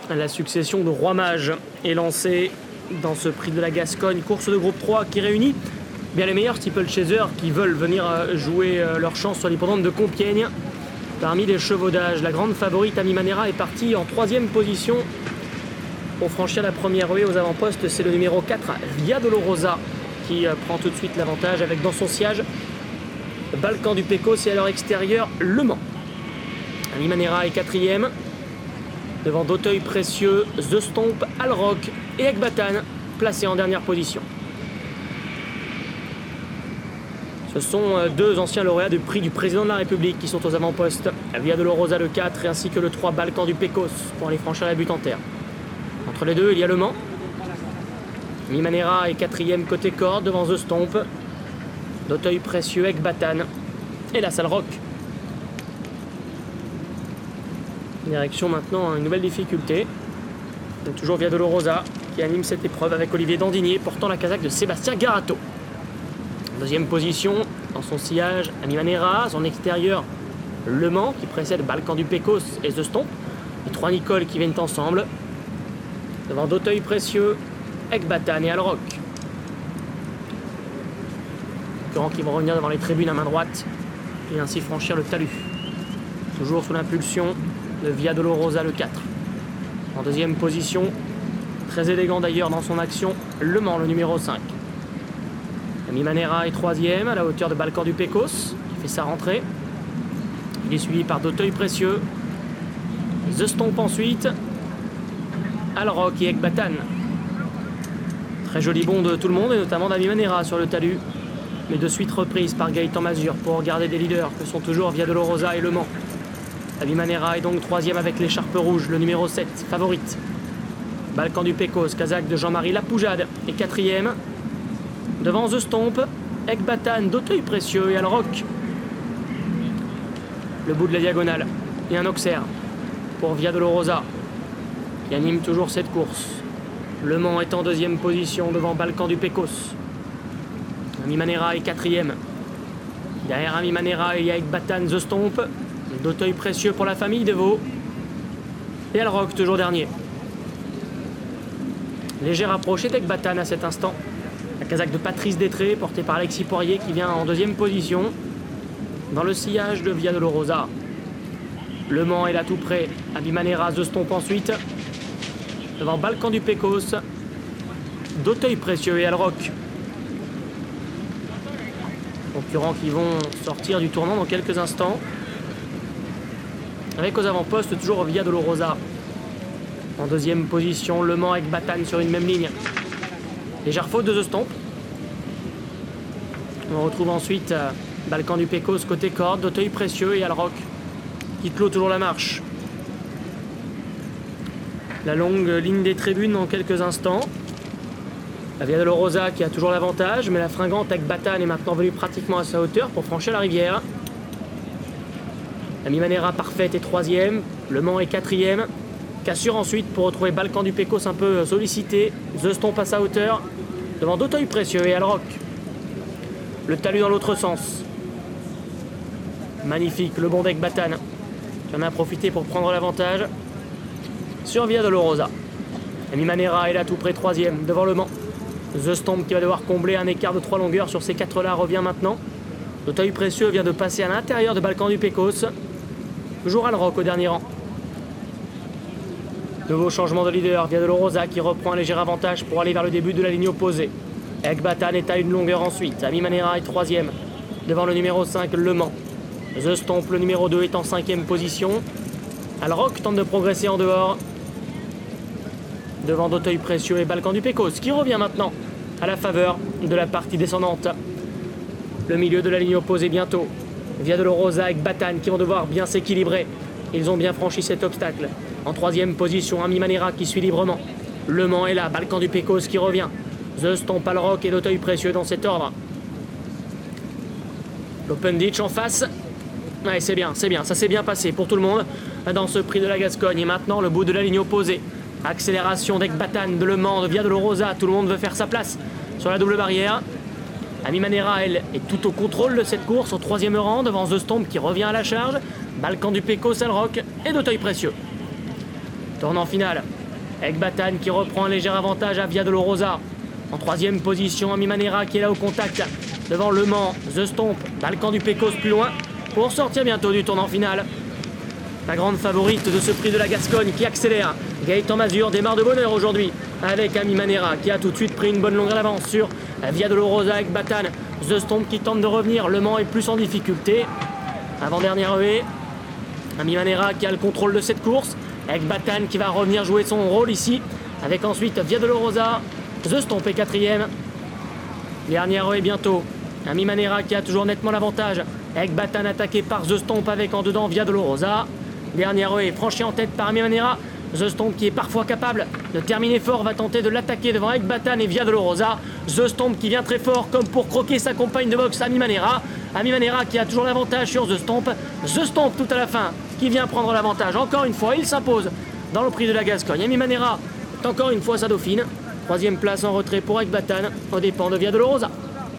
La succession de rois mages est lancée dans ce prix de la Gascogne, course de groupe 3 qui réunit bien les meilleurs steeplechasers qui veulent venir jouer leur chance sur l'hippodrome de Compiègne. Parmi les chevaudages, la grande favorite Ami Manera est partie en 3e position. Pour franchir la première ruée aux avant-postes, c'est le numéro 4, Via Dolorosa, qui prend tout de suite l'avantage avec dans son sillage Balkan du Pecos et à leur extérieur Le Mans. Ami Manera est 4e. Devant d'Auteuil Précieux, The Stomp, Alroc et Ekbatan, placés en dernière position. Ce sont deux anciens lauréats du prix du président de la République qui sont aux avant-postes. Via Dolorosa le 4 ainsi que le 3 Balkan du Pecos pour aller franchir la butte en terre. Entre les deux, il y a Le Mans. Ami Manera est 4e côté corde devant The Stomp. D'Auteuil Précieux, Ekbatan et la Alroc. Direction maintenant une nouvelle difficulté. C'est toujours Via Dolorosa qui anime cette épreuve avec Olivier Dandinier portant la casaque de Sébastien Garato. Deuxième position dans son sillage, Ami Manera, son extérieur Le Mans qui précède Balkan du Pecos et The Stomp. Les trois Nicole qui viennent ensemble. Devant d'Auteuil Précieux, Ekbatan et Alroc. Concurrents qui vont revenir devant les tribunes à main droite et ainsi franchir le talus. Toujours sous l'impulsion de Via Dolorosa le 4. En deuxième position, très élégant d'ailleurs dans son action, Le Mans, le numéro 5. Ami Manera est 3e à la hauteur de Balkan du Pecos, qui fait sa rentrée. Il est suivi par d'Auteuil Précieux, The Stomp ensuite, Alroc et Ekbatan. Très joli bond de tout le monde et notamment d'Ami Manera sur le talus, mais de suite reprise par Gaëtan Mazur pour garder des leaders que sont toujours Via Dolorosa et Le Mans. Ami Manera est donc 3e avec l'écharpe rouge, le numéro 7, favorite. Balkan du Pecos, casaque de Jean-Marie Lapoujade, est 4e. Devant The Stomp, Ekbatan, d'Auteuil Précieux et Alroc. Le bout de la diagonale et un Auxerre pour Via Dolorosa, qui anime toujours cette course. Le Mans est en 2e position devant Balkan du Pecos. Ami Manera est 4e. Derrière Ami Manera, il y a Ekbatan, The Stomp. D'Auteuil Précieux pour la famille Devaux. Et Alroc toujours dernier. Léger rapproché d'Ekbatan à cet instant. La casaque de Patrice Détré portée par Alexis Poirier qui vient en 2e position. Dans le sillage de Via Dolorosa. Le Mans est là tout près. Ami Manera, The Stomp ensuite. Devant Balkan du Pecos. D'Auteuil Précieux et Alroc. Concurrents qui vont sortir du tournant dans quelques instants. Avec aux avant-postes toujours Via Dolorosa. En 2e position, Le Mans avec Ekbatan sur une même ligne. Légère faute de The Stomp. On retrouve ensuite Balkan du Pecos côté corde, d'Auteuil Précieux et Alroc qui clôt toujours la marche. La longue ligne des tribunes dans quelques instants. La Via Dolorosa qui a toujours l'avantage, mais la fringante Ekbatan est maintenant venue pratiquement à sa hauteur pour franchir la rivière. Ami Manera parfaite est 3e, Le Mans est 4e. Cassure ensuite pour retrouver Balkan du Pecos un peu sollicité. The Stomp à sa hauteur, devant d'Auteuil Précieux et Alroc. Le talus dans l'autre sens. Magnifique, le bond d'Ekbatan qui en a profité pour prendre l'avantage sur Via Dolorosa. Ami Manera est là tout près 3e, devant Le Mans. The Stomp qui va devoir combler un écart de 3 longueurs sur ces 4-là revient maintenant. D'Auteuil Précieux vient de passer à l'intérieur de Balkan du Pecos. Toujours Alroc au dernier rang. Nouveau changement de leader, Via Dolorosa qui reprend un léger avantage pour aller vers le début de la ligne opposée. Ekbatan est à une longueur ensuite. Ami Manera est 3e, devant le numéro 5, Le Mans. The Stomp, le numéro 2, est en 5e position. Alroc tente de progresser en dehors. Devant d'Auteuil Précieux et Balkan du Pecos, qui revient maintenant à la faveur de la partie descendante. Le milieu de la ligne opposée bientôt. Via Dolorosa et Ekbatan qui vont devoir bien s'équilibrer. Ils ont bien franchi cet obstacle. En 3e position, Ami Manera qui suit librement. Le Mans est là, Balkan du Pecos qui revient. The Stomp, Alroc et d'Auteuil Précieux dans cet ordre. L'Open Ditch en face. Ouais, c'est bien, ça s'est bien passé pour tout le monde dans ce prix de la Gascogne. Et maintenant, le bout de la ligne opposée. Accélération d'Ekbatan, de Le Mans, de Via Dolorosa. Tout le monde veut faire sa place sur la double barrière. Ami Manera, elle, est tout au contrôle de cette course, au 3e rang, devant The Stomp qui revient à la charge. Balkan du Pecos, Alroc et d'Auteuil Précieux. Tournant final. Ekbatan qui reprend un léger avantage à Via Dolorosa. En troisième position, Ami Manera qui est là au contact devant Le Mans. The Stomp dans le camp du Pecos plus loin pour sortir bientôt du tournant final. La grande favorite de ce prix de la Gascogne qui accélère. Gaëtan Mazur démarre de bonne heure aujourd'hui avec Ami Manera qui a tout de suite pris une bonne longueur d'avance sur Via Dolorosa avec Ekbatan. The Stomp qui tente de revenir. Le Mans est plus en difficulté. Avant-dernière haie. Ami Manera qui a le contrôle de cette course. Ekbatan qui va revenir jouer son rôle ici. Avec ensuite Via Dolorosa. The Stomp est quatrième. Dernière haie bientôt. Ami Manera qui a toujours nettement l'avantage. Ekbatan attaqué par The Stomp avec en dedans Via Dolorosa. Dernière haie franchie en tête par Ami Manera. The Stomp qui est parfois capable de terminer fort va tenter de l'attaquer devant Ekbatan et Via Dolorosa. The Stomp qui vient très fort comme pour croquer sa compagne de boxe Ami Manera. Ami Manera qui a toujours l'avantage sur The Stomp. The Stomp tout à la fin qui vient prendre l'avantage. Encore une fois, il s'impose dans le prix de la Gascogne. Ami Manera est encore une fois sa dauphine. Troisième place en retrait pour Ekbatan aux dépens de Via Dolorosa.